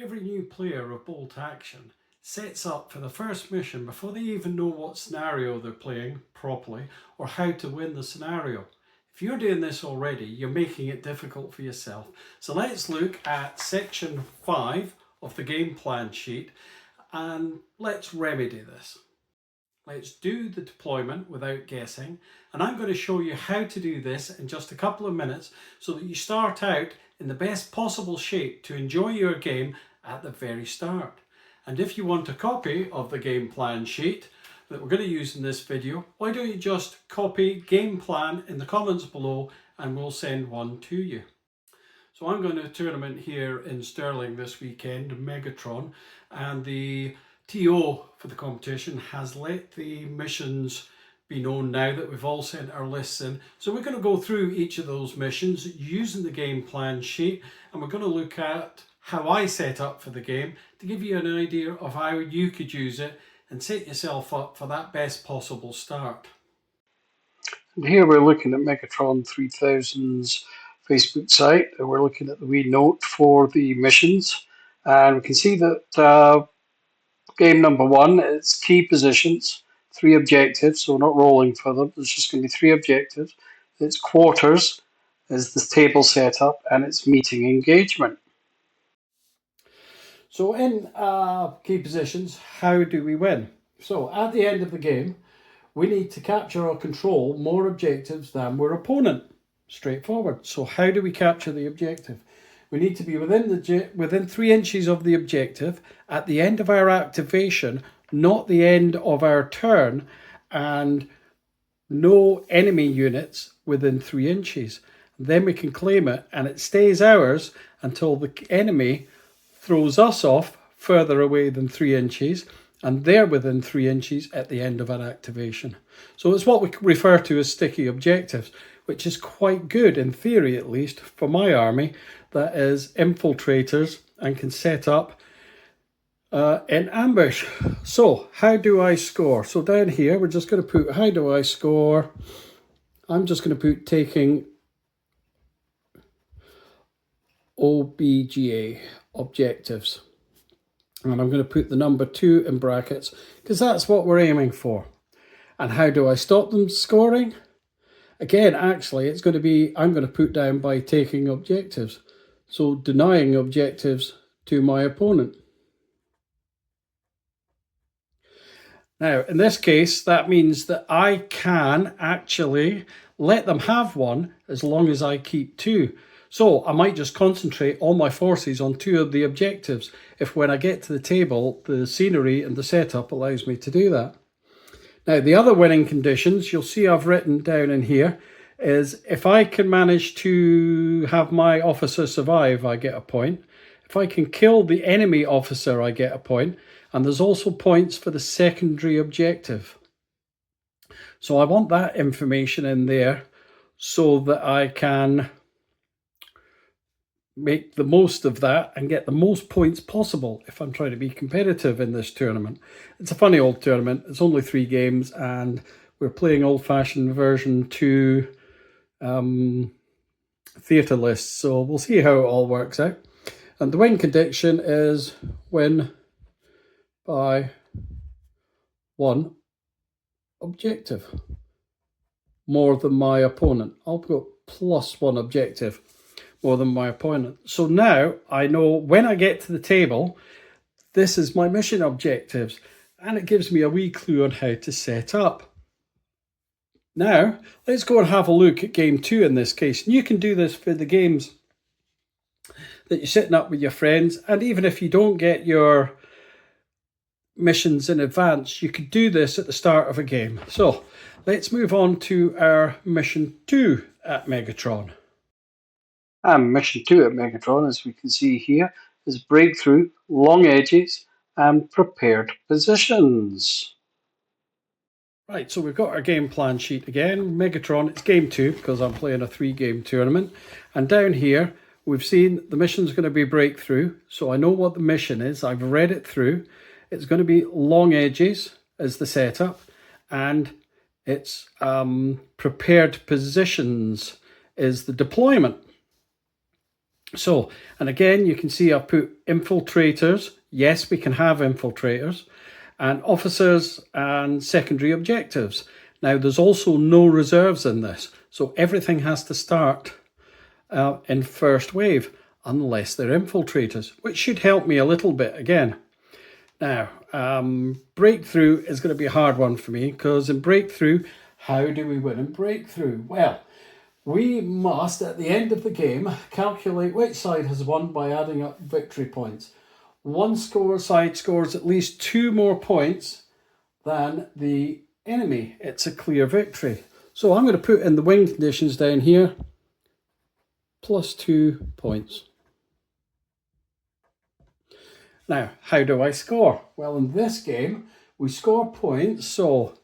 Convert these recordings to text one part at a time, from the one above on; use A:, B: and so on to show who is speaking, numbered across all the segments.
A: Every new player of Bolt Action sets up for the first mission before they even know what scenario they're playing properly or how to win the scenario. If you're doing this already, you're making it difficult for yourself. So let's look at section 5 of the game plan sheet and let's remedy this. Let's do the deployment without guessing, and I'm going to show you how to do this in just a couple of minutes so that you start out in the best possible shape to enjoy your game at the very start. And if you want a copy of the game plan sheet that we're going to use in this video, why don't you just copy game plan in the comments below and we'll send one to you. So I'm going to a tournament here in Stirling this weekend, Megatron, and the TO for the competition has let the missions be known now that we've all sent our lists in. So we're going to go through each of those missions using the game plan sheet, and we're going to look at how I set up for the game to give you an idea of how you could use it and set yourself up for that best possible start.
B: And here we're looking at Megatron 3000's Facebook site, and we're looking at the wee note for the missions, and we can see that game number 1 is key positions, 3 objectives, so we're not rolling for them, there's just going to be 3 objectives. It's quarters is the table setup, and it's meeting engagement.
A: So in key positions, how do we win? So at the end of the game, we need to capture or control more objectives than our opponent. Straightforward. So how do we capture the objective? We need to be within 3 inches of the objective at the end of our activation, not the end of our turn, and no enemy units within 3 inches. Then we can claim it, and it stays ours until the enemy throws us off further away than 3 inches, and they're within 3 inches at the end of our activation. So it's what we refer to as sticky objectives, which is quite good, in theory at least, for my army that is infiltrators and can set up in ambush. So how do I score? So down here, we're just going to put, how do I score? I'm just going to put taking OBGA, objectives. And I'm going to put the number 2 in brackets because that's what we're aiming for. And how do I stop them scoring? Again, actually, it's going to be, I'm going to put down by taking objectives. So denying objectives to my opponent. Now, in this case, that means that I can actually let them have one as long as I keep 2. So I might just concentrate all my forces on 2 of the objectives if when I get to the table, the scenery and the setup allows me to do that. Now, the other winning conditions you'll see I've written down in here is if I can manage to have my officer survive, I get a point. If I can kill the enemy officer, I get a point. And there's also points for the secondary objective. So I want that information in there so that I can make the most of that and get the most points possible if I'm trying to be competitive in this tournament. It's a funny old tournament. It's only 3 games and we're playing old-fashioned version 2 theatre lists. So we'll see how it all works out. And the win condition is win by 1 objective more than my opponent. I'll put +1 objective more than my opponent. So now I know when I get to the table, this is my mission objectives, and it gives me a wee clue on how to set up. Now, let's go and have a look at game 2 in this case. And you can do this for the games that you're sitting up with your friends, and even if you don't get your missions in advance, you could do this at the start of a game. So let's move on to our mission 2 at Megatron.
B: And mission 2 at Megatron, as we can see here, is breakthrough, long edges, and prepared positions.
A: Right, so we've got our game plan sheet again. Megatron, it's game 2 because I'm playing a 3-game tournament. And down here, we've seen the mission's going to be breakthrough. So I know what the mission is. I've read it through. It's going to be long edges as the setup. And it's prepared positions is the deployment. So, and again, you can see I've put infiltrators. Yes, we can have infiltrators, and officers and secondary objectives. Now, there's also no reserves in this, so everything has to start in first wave, unless they're infiltrators, which should help me a little bit again. Now, breakthrough is going to be a hard one for me, because in breakthrough, how do we win in breakthrough? Well, we must, at the end of the game, calculate which side has won by adding up victory points. One side scores at least 2 more points than the enemy. It's a clear victory. So I'm going to put in the win conditions down here, plus 2 points. Now, how do I score? Well, in this game, we score points, so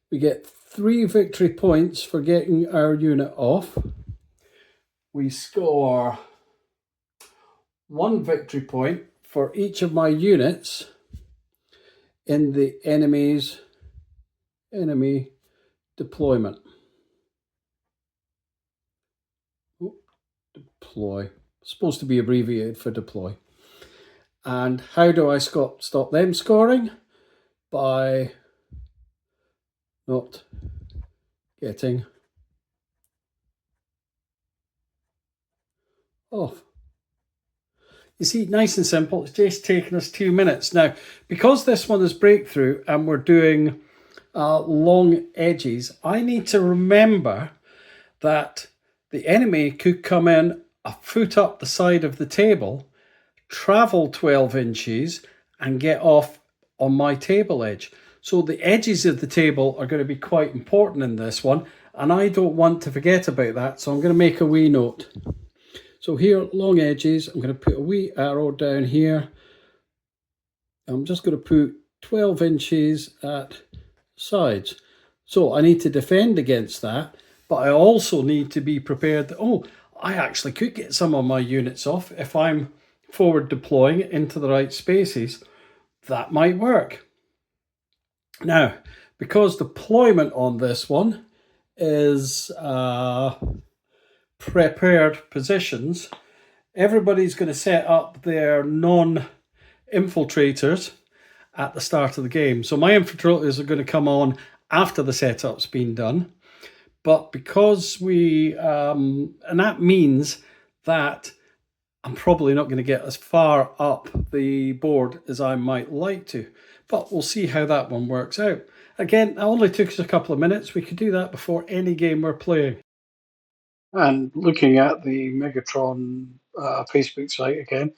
A: we get 3 victory points for getting our unit off. We score 1 victory point for each of my units in the enemy deployment. Deploy. Supposed to be abbreviated for deploy. And how do I stop them scoring? By not getting off. You see, nice and simple. It's just taken us 2 minutes. Now, because this one is breakthrough and we're doing long edges, I need to remember that the enemy could come in a foot up the side of the table, travel 12 inches and get off on my table edge. So the edges of the table are going to be quite important in this one, and I don't want to forget about that, so I'm going to make a wee note. So here, long edges, I'm going to put a wee arrow down here. I'm just going to put 12 inches at sides. So I need to defend against that, but I also need to be prepared that, oh, I actually could get some of my units off if I'm forward deploying into the right spaces. That might work. Now, because deployment on this one is prepared positions, everybody's going to set up their non-infiltrators at the start of the game. So my infiltrators are going to come on after the setup's been done. But because and that means that I'm probably not going to get as far up the board as I might like to. But we'll see how that one works out. Again, it only took us a couple of minutes. We could do that before any game we're playing.
B: And looking at the Megatron Facebook site again,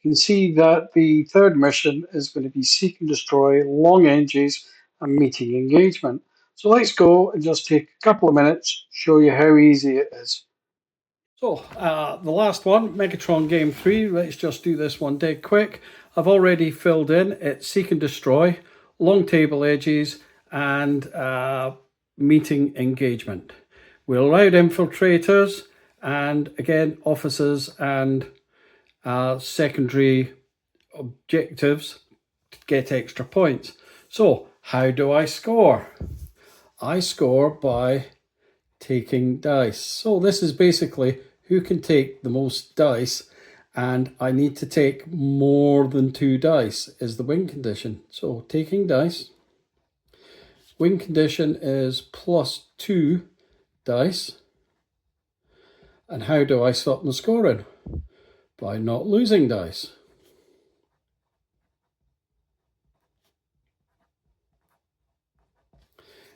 B: you can see that the third mission is going to be seek and destroy long edges and meeting engagement. So let's go and just take a couple of minutes, show you how easy it is.
A: So the last one, Megatron Game 3, let's just do this one dead quick. I've already filled in, it's seek and destroy, long table edges, and meeting engagement. We allowed infiltrators and again officers and secondary objectives to get extra points. So how do I score? I score by taking dice. So this is basically who can take the most dice, and I need to take more than 2 dice is the win condition. So taking dice, win condition is plus 2 dice. And how do I stop the scoring? By not losing dice.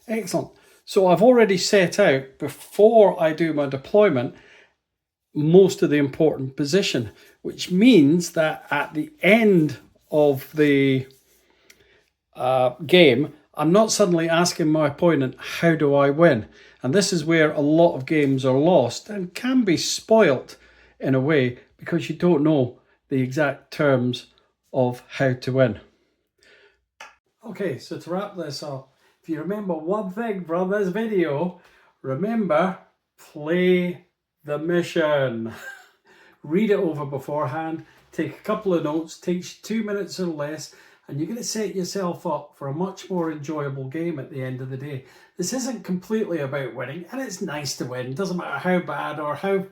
A: Excellent. So I've already set out, before I do my deployment, most of the important position, which means that at the end of the game, I'm not suddenly asking my opponent, how do I win? And this is where a lot of games are lost and can be spoilt in a way, because you don't know the exact terms of how to win. Okay, so to wrap this up, if you remember one thing from this video, remember, play the mission. Read it over beforehand, take a couple of notes, takes you 2 minutes or less, and you're going to set yourself up for a much more enjoyable game at the end of the day. This isn't completely about winning, and it's nice to win. It doesn't matter how bad or how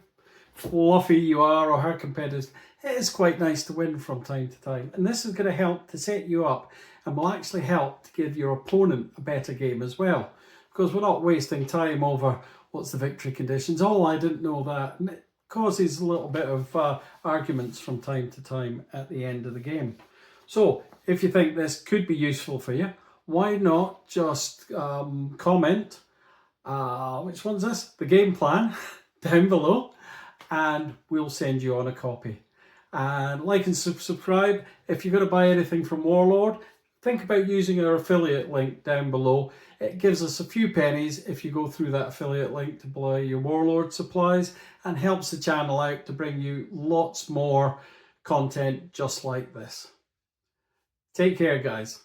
A: fluffy you are or how competitive, it is quite nice to win from time to time. And this is going to help to set you up and will actually help to give your opponent a better game as well. Because we're not wasting time over what's the victory conditions. Oh, I didn't know that. And it causes a little bit of arguments from time to time at the end of the game. So if you think this could be useful for you, why not just comment, which one's this? The game plan down below, and we'll send you on a copy. And like and subscribe. If you're going to buy anything from Warlord, think about using our affiliate link down below. It gives us a few pennies if you go through that affiliate link to buy your Warlord supplies, and helps the channel out to bring you lots more content just like this. Take care, guys.